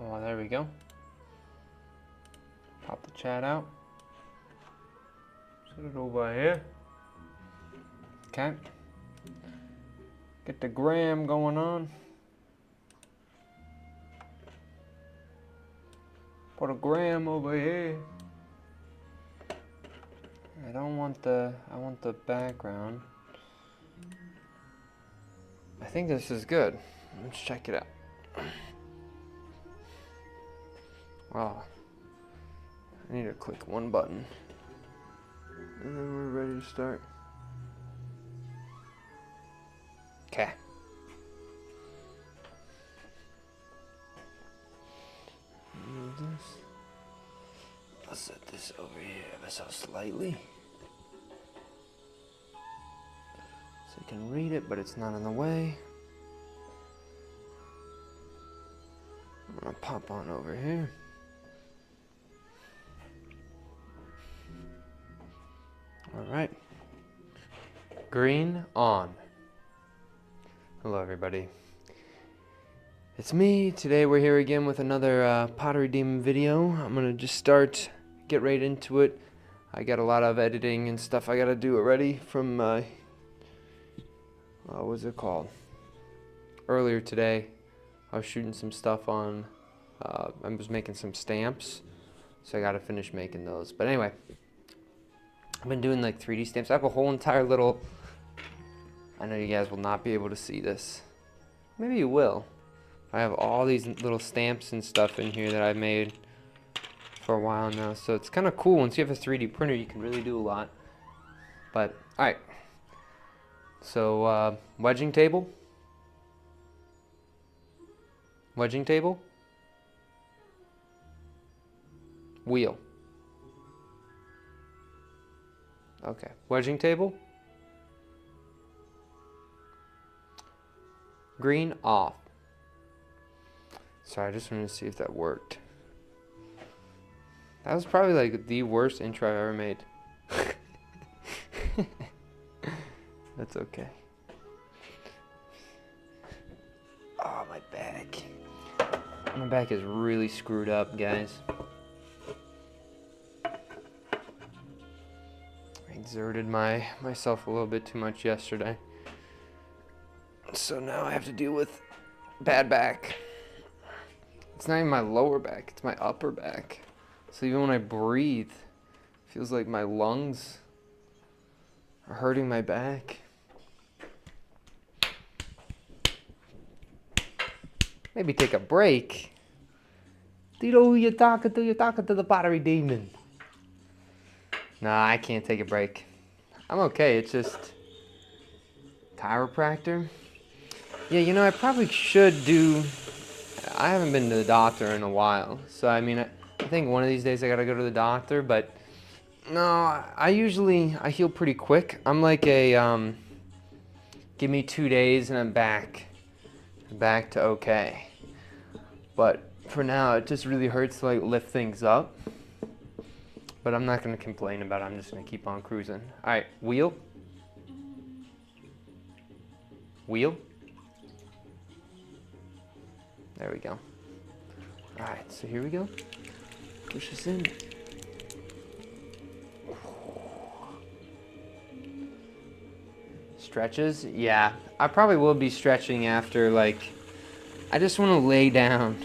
Oh, there we go. Pop the chat out. Set it over here. Okay. Get the gram going on. Put a gram over here. I want the background. I think this is good. Let's check it out. Wow. I need to click one button. And then we're ready to start. Okay. Move this. I'll set this over here ever so slightly. So you can read it, but it's not in the way. I'm gonna pop on over here. All right. Green on. Hello, everybody. It's me. Today we're here again with another Pottery Demo video. I'm gonna just get right into it. I got a lot of editing and stuff I gotta do already from what was it called? Earlier today, I was shooting some stuff on. I was making some stamps, so I gotta finish making those. But anyway, I've been doing like 3D stamps. I have a whole entire little. I know you guys will not be able to see this. Maybe you will. I have all these little stamps and stuff in here that I've made for a while now. So it's kind of cool. Once you have a 3D printer, you can really do a lot. But, alright. So, wedging table. Wedging table. Wheel. Okay. Wedging table. Green off. Sorry, I just wanted to see if that worked. That was probably like the worst intro I ever made. That's okay. Oh, my back. My back is really screwed up, guys. I exerted myself a little bit too much yesterday. So now I have to deal with bad back. It's not even my lower back, it's my upper back. So even when I breathe, it feels like my lungs are hurting my back. Maybe take a break. Tito, who you talking to? You're talking to the Pottery Demon. Nah, I can't take a break. I'm okay, it's just chiropractor. Yeah, you know, I probably should do. I haven't been to the doctor in a while, so I mean, I think one of these days I gotta go to the doctor. But no, I heal pretty quick. I'm like a give me 2 days and I'm back to okay. But for now, it just really hurts to like lift things up. But I'm not gonna complain about it. I'm just gonna keep on cruising. All right, wheel. Wheel. There we go. Alright, so here we go. Push this in. Stretches? Yeah, I probably will be stretching after, like, I just want to lay down.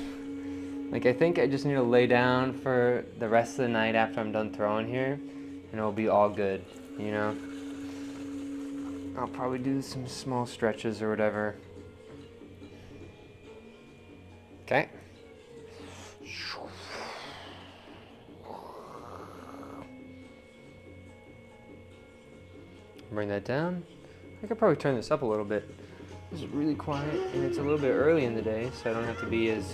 Like, I think I just need to lay down for the rest of the night after I'm done throwing here, and it'll be all good, you know? I'll probably do some small stretches or whatever. Okay. Bring that down. I could probably turn this up a little bit. This is really quiet, and it's a little bit early in the day, so I don't have to be as...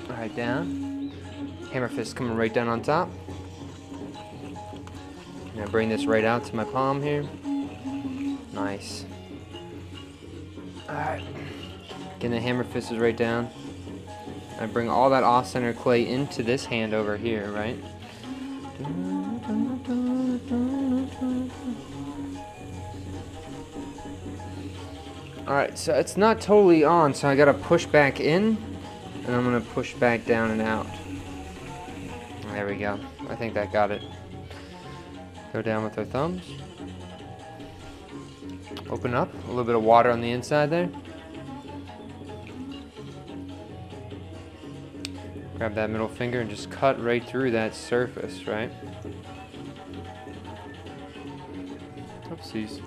Alright, down. Hammer fist coming right down on top. And I bring this right out to my palm here. Nice. Alright. Again, the hammer fist is right down. I bring all that off-center clay into this hand over here, right? Alright, so it's not totally on, so I gotta push back in, and I'm gonna push back down and out. There we go. I think that got it. Go down with our thumbs. Open up. A little bit of water on the inside there. Grab that middle finger and just cut right through that surface, right? Oopsies.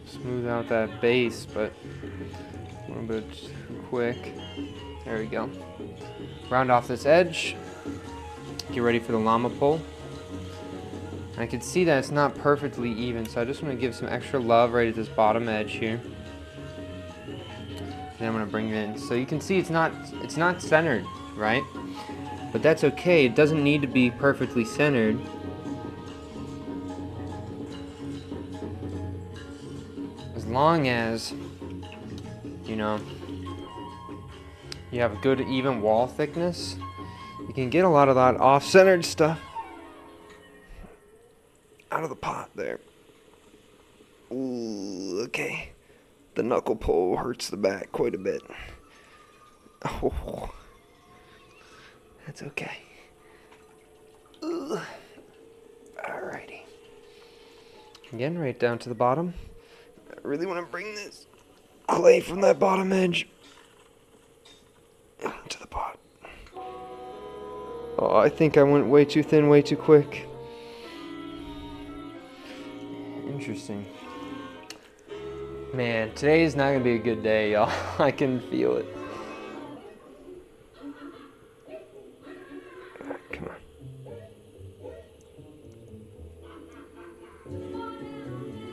Smooth out that base, but a little bit too quick. There we go. Round off this edge. Get ready for the llama pole. I can see that it's not perfectly even, so I just want to give some extra love right at this bottom edge here. Then I'm going to bring it in. So you can see it's not centered, right? But that's okay. It doesn't need to be perfectly centered. As long as, you know, you have a good even wall thickness, you can get a lot of that off-centered stuff out of the pot there. Ooh, okay. The knuckle pull hurts the back quite a bit. Oh, that's okay. Ugh. Alrighty. Again, right down to the bottom. I really want to bring this clay from that bottom edge into the pot. Oh, I think I went way too thin, way too quick. Interesting. Man, today is not going to be a good day, y'all. I can feel it. Come on.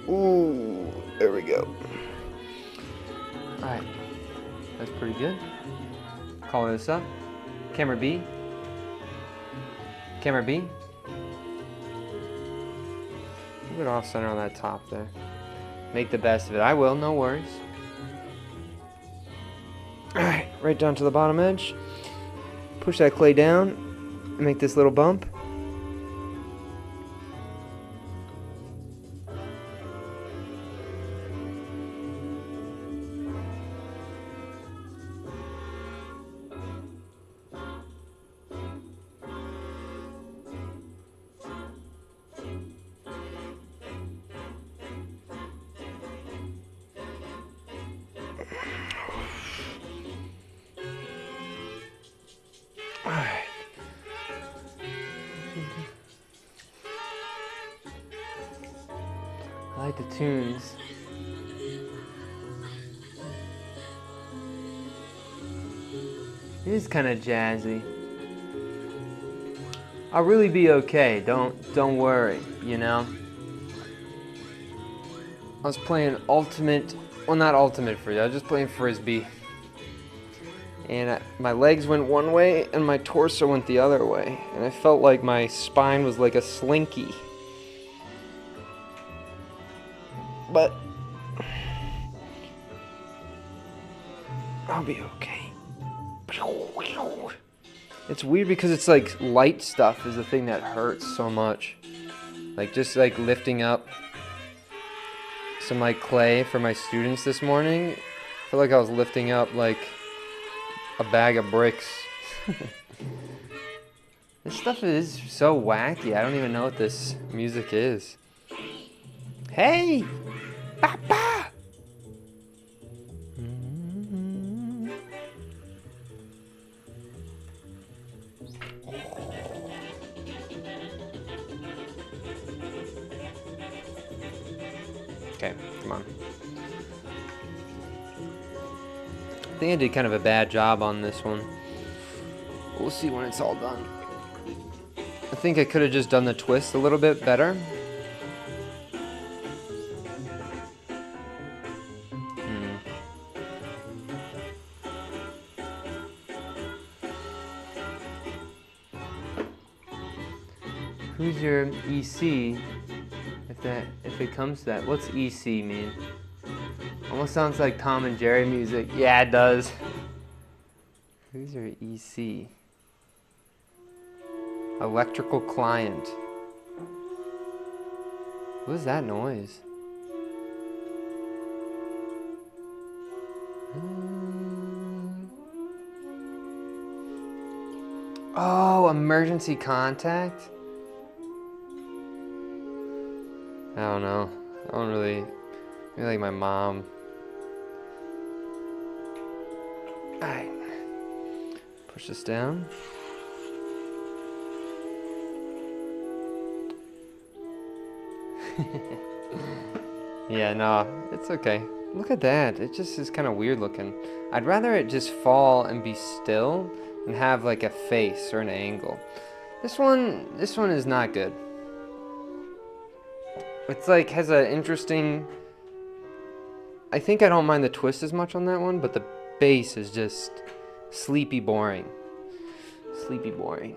Ooh, there we go. Alright. That's pretty good. Calling this up. Camera B. Camera B. A bit off center on that top there. Make the best of it. I will, no worries. Alright, right down to the bottom edge. Push that clay down and make this little bump. Alright. I like the tunes. It is kind of jazzy. I'll really be okay. Don't worry, you know. I was playing ultimate, well, not ultimate frisbee. I was just playing frisbee. And my legs went one way and my torso went the other way. And I felt like my spine was like a slinky. But I'll be okay. It's weird because it's like light stuff is the thing that hurts so much. Like just like lifting up some like clay for my students this morning. I feel like I was lifting up like a bag of bricks. This stuff is so wacky. I don't even know what this music is. Hey! Papa! Okay, come on. I think I did kind of a bad job on this one. We'll see when it's all done. I think I could have just done the twist a little bit better. Who's your EC? If if it comes to that. What's EC mean? Almost sounds like Tom and Jerry music. Yeah, it does. Who's your EC? Electrical client. What is that noise? Oh, emergency contact? I don't know. I don't really like my mom. Alright. Push this down. Yeah, no, it's okay. Look at that. It just is kind of weird looking. I'd rather it just fall and be still and have like a face or an angle. This one is not good. It's like has an interesting. I think I don't mind the twist as much on that one, but the bass is just sleepy boring. Sleepy boring.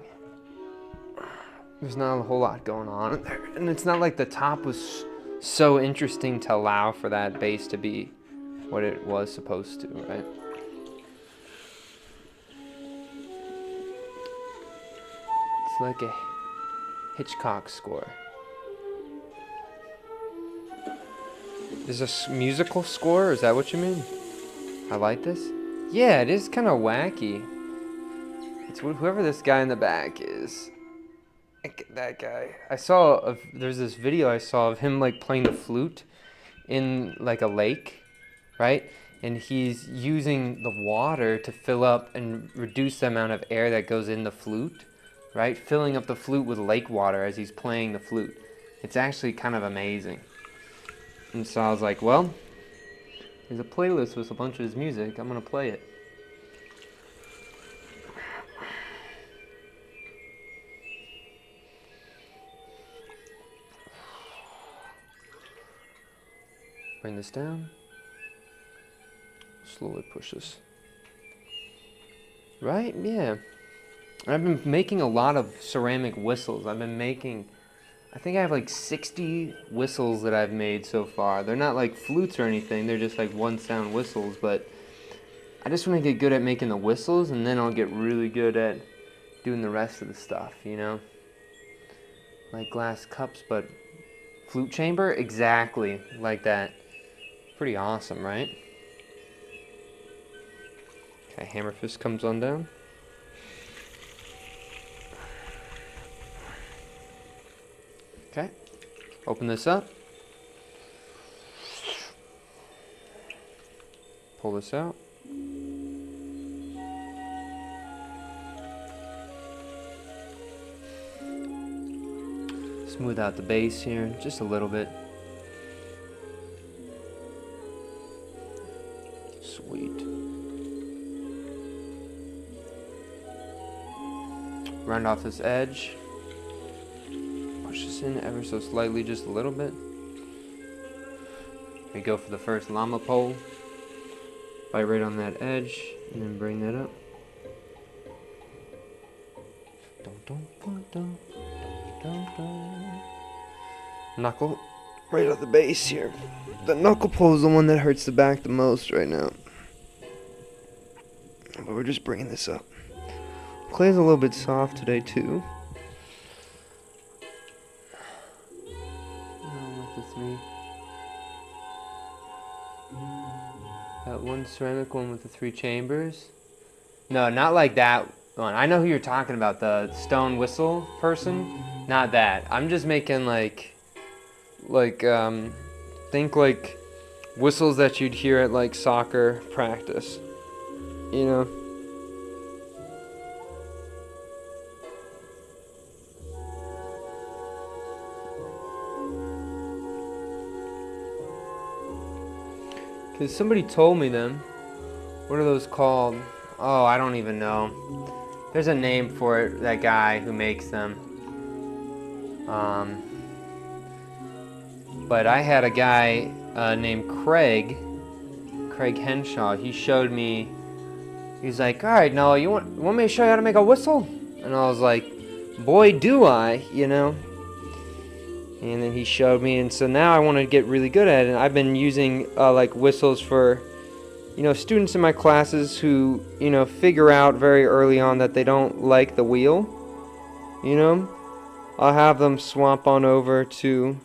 There's not a whole lot going on there, and it's not like the top was so interesting to allow for that bass to be what it was supposed to, right? It's like a Hitchcock score. Is this a musical score? Is that what you mean? I like this. Yeah, it is kind of wacky. It's whoever this guy in the back is. That guy. There's this video I saw of him like playing the flute in like a lake, right? And he's using the water to fill up and reduce the amount of air that goes in the flute, right? Filling up the flute with lake water as he's playing the flute. It's actually kind of amazing. And so I was like, well, there's a playlist with a bunch of his music. I'm gonna play it. Bring this down. Slowly push this. Right? Yeah. I've been making a lot of ceramic whistles. I think I have like 60 whistles that I've made so far. They're not like flutes or anything. They're just like one sound whistles, but I just want to get good at making the whistles, and then I'll get really good at doing the rest of the stuff, you know? Like glass cups, but flute chamber? Exactly like that. Pretty awesome, right? Okay, hammer fist comes on down. Okay, open this up. Pull this out. Smooth out the base here, just a little bit. Sweet. Round off this edge. Push this in ever so slightly, just a little bit. We go for the first llama pole. Bite right on that edge, and then bring that up. Knuckle right at the base here. The knuckle pole is the one that hurts the back the most right now. But we're just bringing this up. Clay's a little bit soft today too. That one ceramic one with the 3 chambers. No, not like that one. I know who you're talking about, the stone whistle person. Not that. I'm just making think like whistles that you'd hear at like soccer practice. You know? Because somebody told me them. What are those called? Oh, I don't even know. There's a name for it, that guy who makes them. But I had a guy named Craig Henshaw. He showed me, he's like, alright, Noah, you want me to show you how to make a whistle? And I was like, boy, do I, you know? And then he showed me, and so now I want to get really good at it. And I've been using like whistles for, students in my classes who, figure out very early on that they don't like the wheel. I'll have them swap on over to,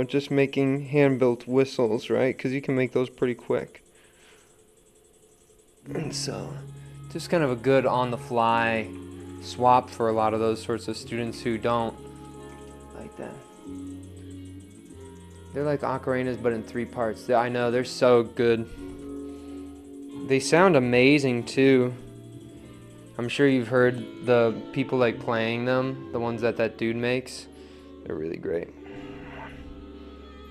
just making hand-built whistles, right? Because you can make those pretty quick. And so, just kind of a good on-the-fly swap for a lot of those sorts of students who don't like that. They're like ocarinas, but in 3 parts. I know, they're so good. They sound amazing, too. I'm sure you've heard the people like playing them, the ones that dude makes. They're really great.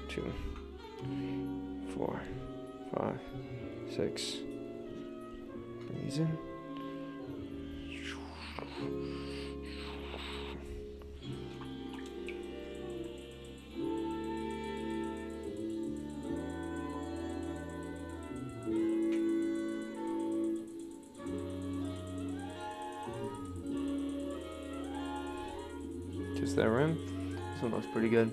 2, 4, 5, 6. Breathe in. Just that rim. This one looks pretty good.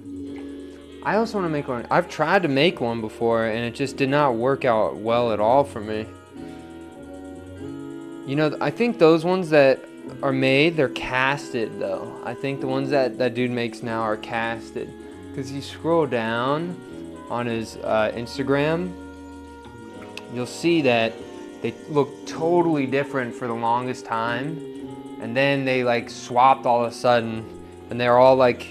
I also want to make one. I've tried to make one before and it just did not work out well at all for me. I think those ones that are made, they're casted though. I think the ones that dude makes now are casted. Because you scroll down on his Instagram, you'll see that they look totally different for the longest time. And then they like swapped all of a sudden. And they're all like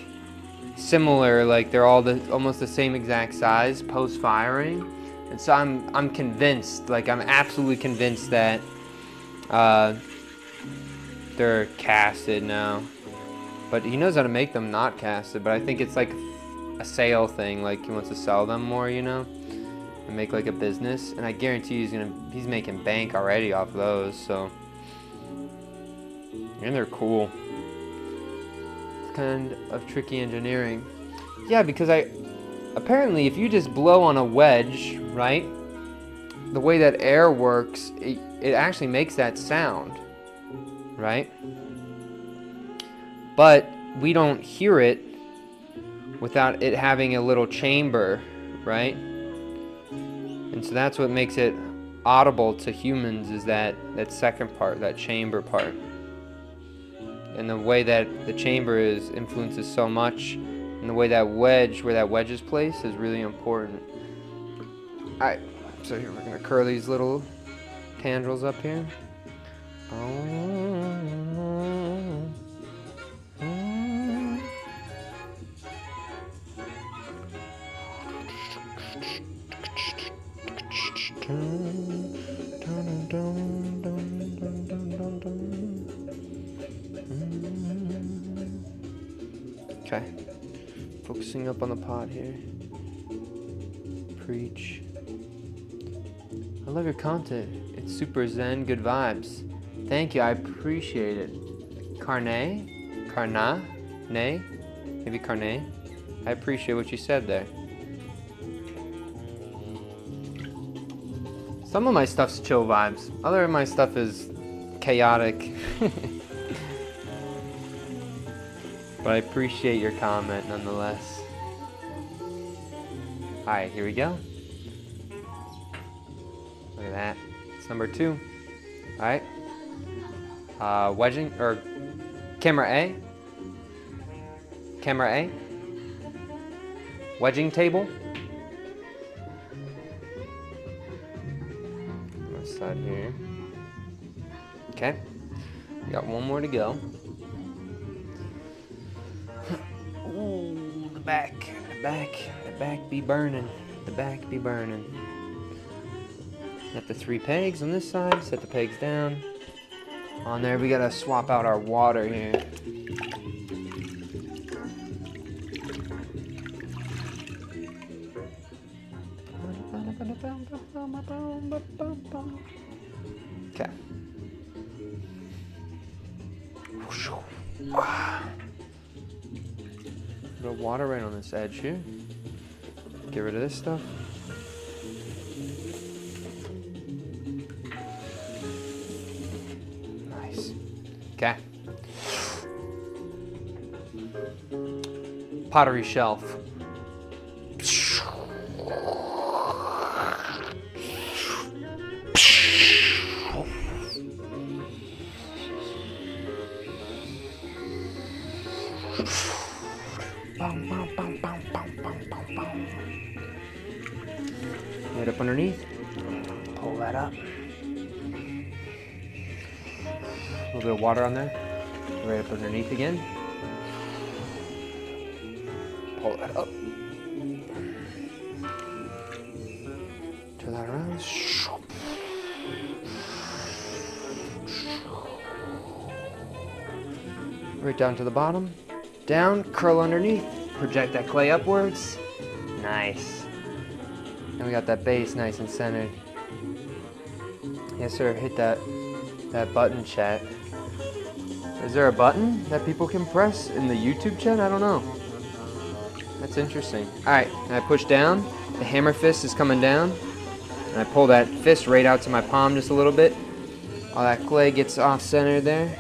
similar, like they're all almost the same exact size post firing. And so I'm convinced, like I'm absolutely convinced that they're casted now. But he knows how to make them not casted, but I think it's like a sale thing, like he wants to sell them more, and make like a business. And I guarantee he's making bank already off those, so. And they're cool. Kind of tricky engineering. Yeah, because apparently if you just blow on a wedge, right, the way that air works, it actually makes that sound, right? But we don't hear it without it having a little chamber, right? And so that's what makes it audible to humans, is that second part, that chamber part. And the way that the chamber influences so much, and the way that wedge, where that wedge is placed, is really important. Alright, so here we're gonna curl these little tendrils up here. Okay, focusing up on the pot here. Preach. I love your content. It's super zen, good vibes. Thank you, I appreciate it. Maybe Carne. I appreciate what you said there. Some of my stuff's chill vibes. Other of my stuff is chaotic. But I appreciate your comment nonetheless. Alright, here we go. Look at that. It's number 2. Alright. Wedging, or camera A. Camera A. Wedging table. This side here. Okay. We got one more to go. Ooh, the back be burning. The back be burning. Got the 3 pegs on this side, set the pegs down. On there, we gotta swap out our water here. Okay. Put water right on this edge here. Get rid of this stuff. Nice. Okay. pottery shelf. Right up underneath. Pull that up. A little bit of water on there. Right up underneath again. Pull that up. Turn that around. Right down to the bottom. Down, curl underneath. Project that clay upwards. Nice. And we got that base nice and centered. Yes, sir. Hit that button, chat. Is there a button that people can press in the YouTube chat? I don't know. That's interesting. Alright, and I push down. The hammer fist is coming down. And I pull that fist right out to my palm just a little bit. All that clay gets off center there.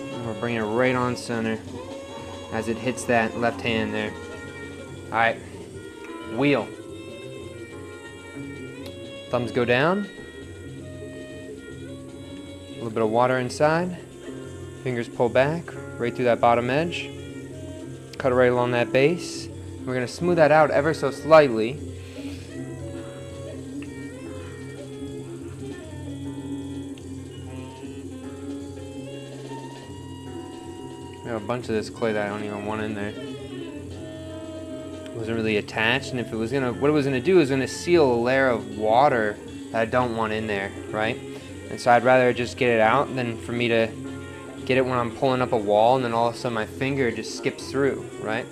And we're bringing it right on center as it hits that left hand there. Alright. Wheel. Thumbs go down. A little bit of water inside. Fingers pull back right through that bottom edge. Cut it right along that base. We're going to smooth that out ever so slightly. We have a bunch of this clay that I don't even want in there. It wasn't really attached, and if it was gonna, what it was gonna do is gonna seal a layer of water that I don't want in there, right? And so I'd rather just get it out than for me to get it when I'm pulling up a wall and then all of a sudden my finger just skips through, right?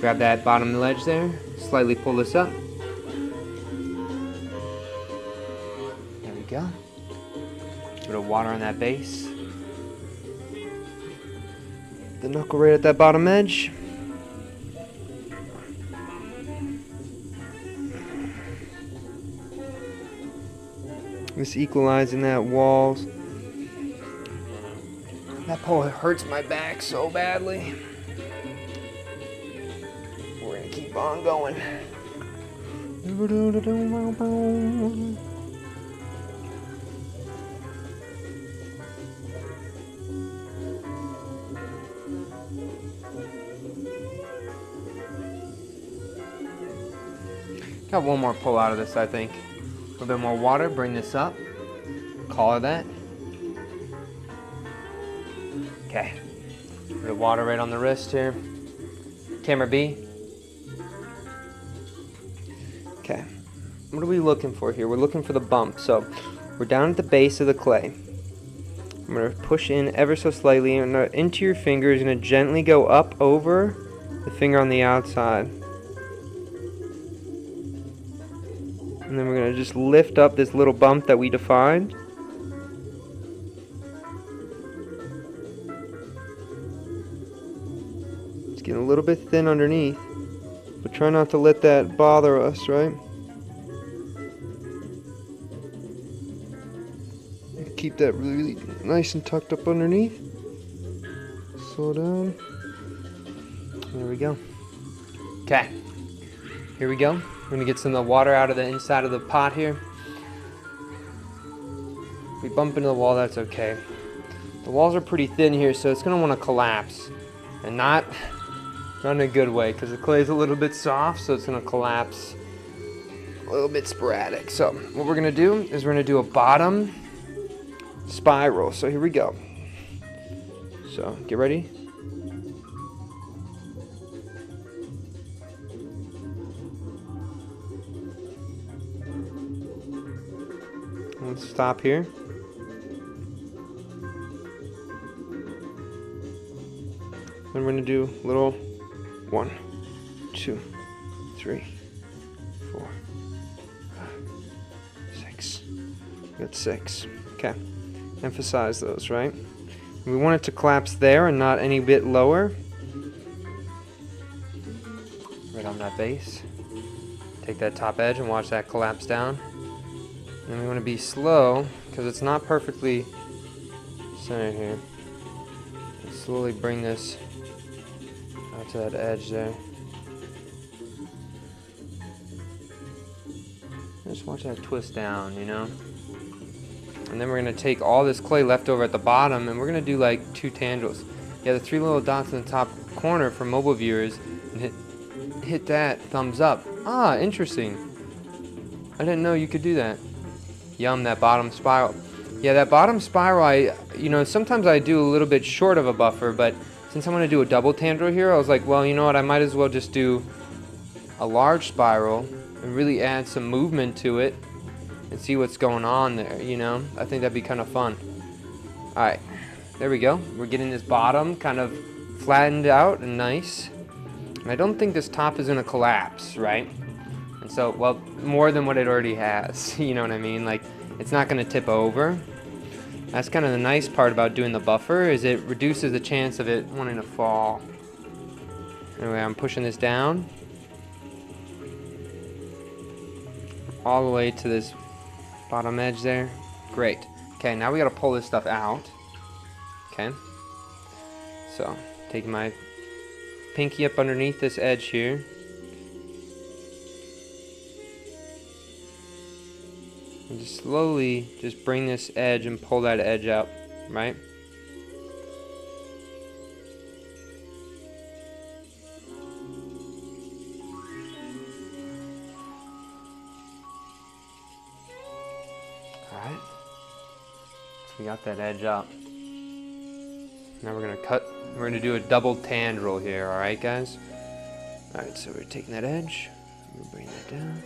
Grab that bottom ledge there, slightly pull this up. There we go. A bit of water on that base. The knuckle right at that bottom edge. Just equalizing that walls. That pole hurts my back so badly. We're gonna keep on going. Got one more pull out of this, I think. A little bit more water, bring this up. Collar that. Okay. Bit of water right on the wrist here. Camera B. Okay. What are we looking for here? We're looking for the bump. So we're down at the base of the clay. I'm going to push in ever so slightly, and into your finger is going to gently go up over the finger on the outside. And then we're going to just lift up this little bump that we defined. It's getting a little bit thin underneath, but try not to let that bother us, right? Keep that really nice and tucked up underneath. Slow down. There we go. Okay, here we go. We're going to get some of the water out of the inside of the pot here. If we bump into the wall, that's okay. The walls are pretty thin here, so it's going to want to collapse. And not in a good way, because the clay is a little bit soft, so it's going to collapse a little bit sporadic. So what we're going to do is we're going to do a bottom spiral. So here we go. So get ready. Let's stop here. Then we're going to do a little 1, 2, 3, 4, 5, 6. That's 6. Okay. Emphasize those, right? We want it to collapse there and not any bit lower. Right on that base. Take that top edge and watch that collapse down. And we want to be slow because it's not perfectly center here. And slowly bring this out to that edge there. Just watch that twist down, you know? And then we're gonna take all this clay left over at the bottom and we're gonna do like 2 tendrils. Yeah, the 3 little dots in the top corner for mobile viewers, and hit that thumbs up. Ah, interesting. I didn't know you could do that. Yum, that bottom spiral. Yeah, that bottom spiral, sometimes I do a little bit short of a buffer, but since I'm gonna do a double tendril here, I was like, well, you know what, I might as well just do a large spiral and really add some movement to it and see what's going on there, you know? I think that'd be kind of fun. All right, there we go. We're getting this bottom kind of flattened out and nice. And I don't think this top is gonna collapse, right? And so, well, more than what it already has, you know what I mean? Like, it's not gonna tip over. That's kind of the nice part about doing the buffer, is it reduces the chance of it wanting to fall. Anyway, I'm pushing this down all the way to this bottom edge there. Great. Okay, now we gotta pull this stuff out. Okay. So, taking my pinky up underneath this edge here. And just slowly just bring this edge and pull that edge up, right? Alright. We got that edge up. Now we're gonna cut, we're gonna do a double tendril here, alright guys? Alright, so we're taking that edge, we're bringing that down.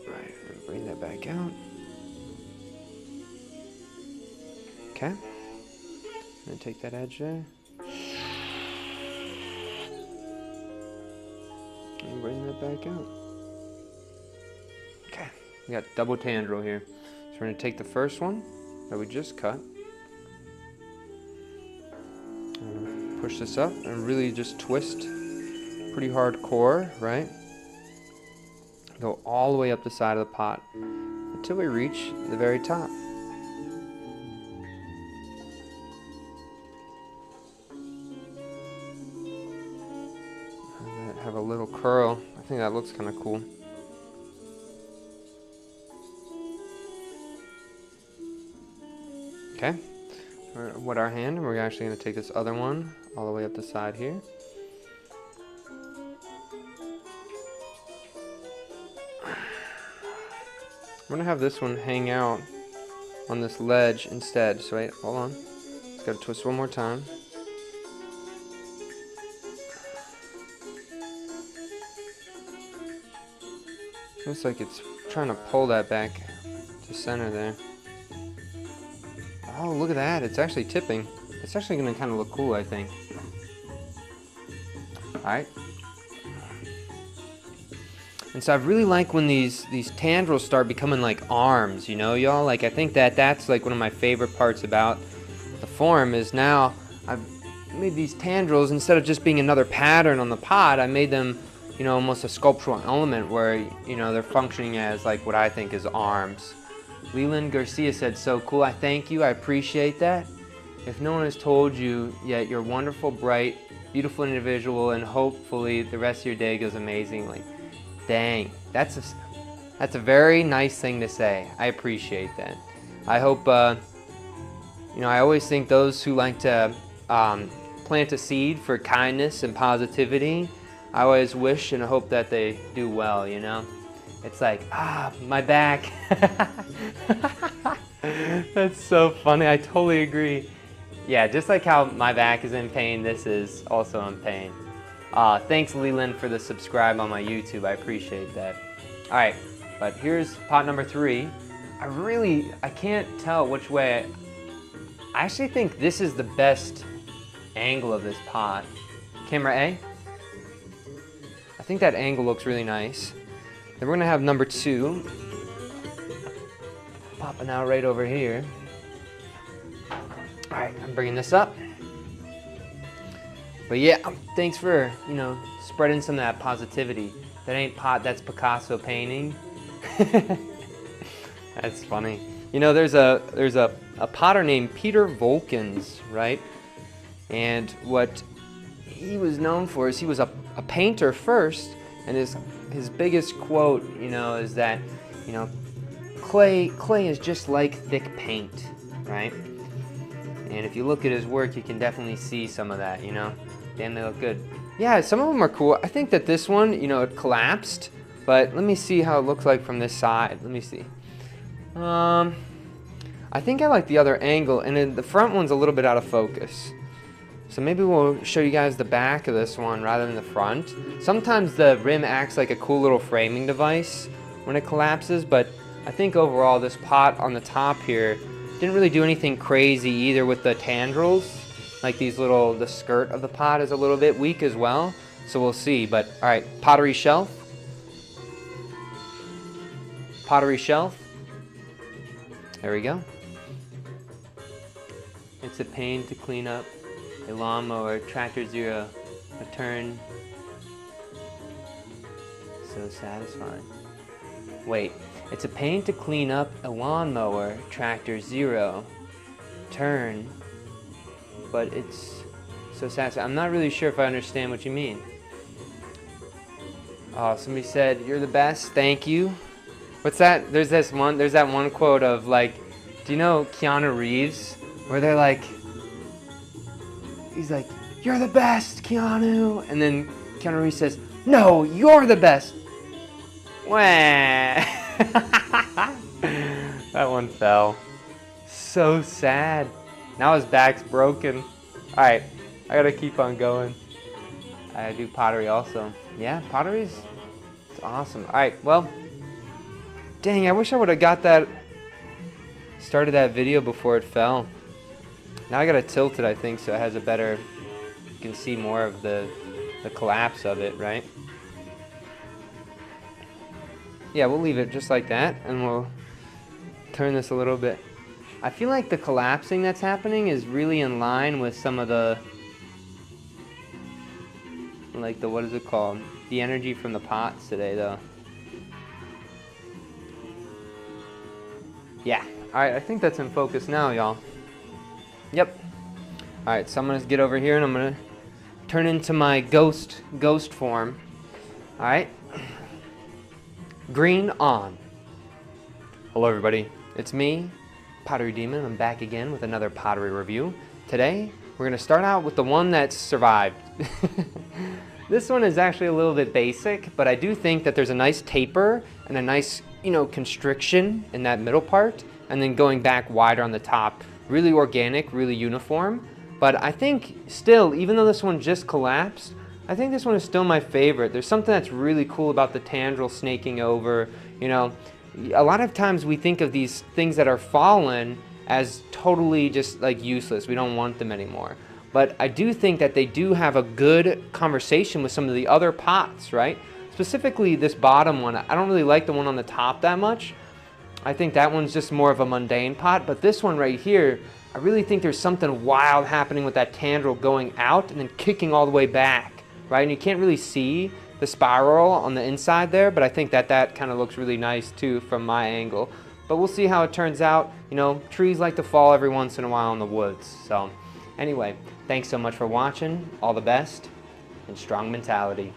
Right, and bring that back out. Okay. And take that edge there. And bring that back out. Okay, we got double tendril here. So we're gonna take the first one that we just cut. And push this up and really just twist pretty hardcore, right? Go all the way up the side of the pot until we reach the very top. Have a little curl. I think that looks kind of cool. Okay, we're wet our hand, and we're actually going to take this other one all the way up the side here. I'm gonna have this one hang out on this ledge instead. So wait, hold on. Just gotta twist one more time. Looks like it's trying to pull that back to center there. Oh, look at that. It's actually tipping. It's actually gonna kind of look cool, I think. Alright. And so I really like when these tendrils start becoming like arms, you know, y'all? Like, I think that's like one of my favorite parts about the form is now I've made these tendrils, instead of just being another pattern on the pot, I made them, you know, almost a sculptural element where, you know, they're functioning as like what I think is arms. Leland Garcia said, so cool. I thank you. I appreciate that. If no one has told you yet, you're a wonderful, bright, beautiful individual, and hopefully the rest of your day goes amazingly. Dang, that's a very nice thing to say. I appreciate that. I hope, you know, I always think those who like to plant a seed for kindness and positivity, I always wish and hope that they do well, you know? It's like, my back. That's so funny, I totally agree. Yeah, just like how my back is in pain, this is also in pain. Thanks, Leland, for the subscribe on my YouTube. I appreciate that. All right, but here's pot number 3. I can't tell which way. I actually think this is the best angle of this pot. Camera A. I think that angle looks really nice. Then we're gonna have number 2 popping out right over here. All right, I'm bringing this up. But yeah, thanks for, you know, spreading some of that positivity. That ain't pot, that's Picasso painting. That's funny. You know, there's a potter named Peter Volkens, right? And what he was known for is he was a painter first, and his biggest quote, you know, is that, you know, clay is just like thick paint, right? And if you look at his work, you can definitely see some of that, you know. Damn, they look good. Yeah, some of them are cool. I think that this one, you know, it collapsed, but let me see how it looks like from this side. Let me see. I think I like the other angle, and then the front one's a little bit out of focus. So maybe we'll show you guys the back of this one rather than the front. Sometimes the rim acts like a cool little framing device when it collapses, but I think overall this pot on the top here didn't really do anything crazy either with the tendrils. Like these little, the skirt of the pot is a little bit weak as well. So we'll see, but all right, pottery shelf. Pottery shelf. There we go. It's a pain to clean up. A lawnmower, tractor zero, a turn. So satisfying. Wait, it's a pain to clean up a lawnmower, tractor zero, turn, but it's so satisfying. I'm not really sure if I understand what you mean. Oh, somebody said, "You're the best, thank you." What's that? There's that one quote of like, do you know Keanu Reeves? Where they're like, he's like, "You're the best, Keanu." And then Keanu Reeves says, "No, you're the best." Wah. That one fell. So sad. Now his back's broken. Alright, I gotta keep on going. I do pottery also. Yeah, pottery's it's awesome. Alright, well, dang, I wish I would have got that, started that video before it fell. Now I gotta tilt it, I think, so it has a better, you can see more of the collapse of it, right? Yeah, we'll leave it just like that, and we'll turn this a little bit. I feel like the collapsing that's happening is really in line with some of the, like the, what is it called? The energy from the pots today, though. Yeah, alright, I think that's in focus now, y'all. Yep. Alright, so I'm gonna get over here and I'm gonna turn into my ghost form. Alright. Green on. Hello everybody, it's me, Pottery Demon. I'm back again with another pottery review. Today, we're gonna start out with the one that survived. This one is actually a little bit basic, but I do think that there's a nice taper and a nice, you know, constriction in that middle part, and then going back wider on the top. Really organic, really uniform. But I think still, even though this one just collapsed, I think this one is still my favorite. There's something that's really cool about the tendril snaking over. You know, a lot of times we think of these things that are fallen as totally just like useless. We don't want them anymore. But I do think that they do have a good conversation with some of the other pots, right? Specifically this bottom one. I don't really like the one on the top that much. I think that one's just more of a mundane pot, but this one right here, I really think there's something wild happening with that tendril going out and then kicking all the way back, right? And you can't really see the spiral on the inside there, but I think that that kind of looks really nice too from my angle. But we'll see how it turns out. You know, trees like to fall every once in a while in the woods. So anyway, thanks so much for watching. All the best and strong mentality.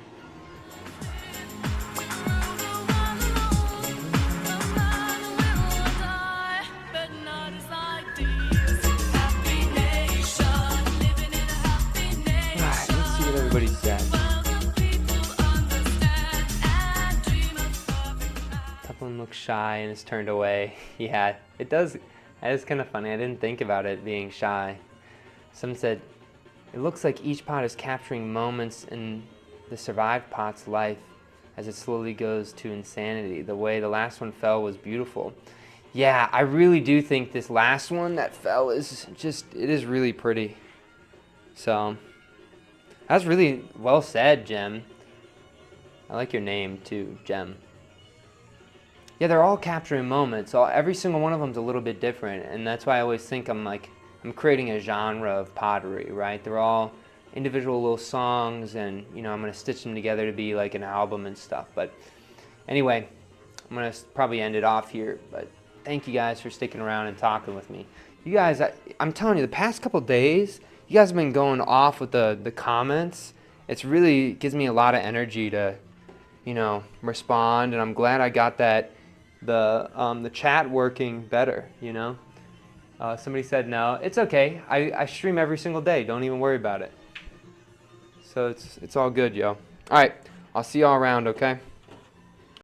Everybody said. Someone looks shy and is turned away. Yeah, it does. That is kind of funny. I didn't think about it being shy. Some said, it looks like each pot is capturing moments in the survived pot's life as it slowly goes to insanity. The way the last one fell was beautiful. Yeah, I really do think this last one that fell is just, it is really pretty. So, that's really well said, Jem. I like your name too, Jem. Yeah, they're all capturing moments. Every single one of them's a little bit different, and that's why I always think I'm creating a genre of pottery, right? They're all individual little songs, and you know, I'm gonna stitch them together to be like an album and stuff. But anyway, I'm gonna probably end it off here. But thank you guys for sticking around and talking with me. You guys, I'm telling you, the past couple days, you guys have been going off with the comments. It's really gives me a lot of energy to, you know, respond, and I'm glad I got that the chat working better. You know, somebody said no, it's okay. I stream every single day. Don't even worry about it. So it's all good, yo. All right, I'll see y'all around, okay?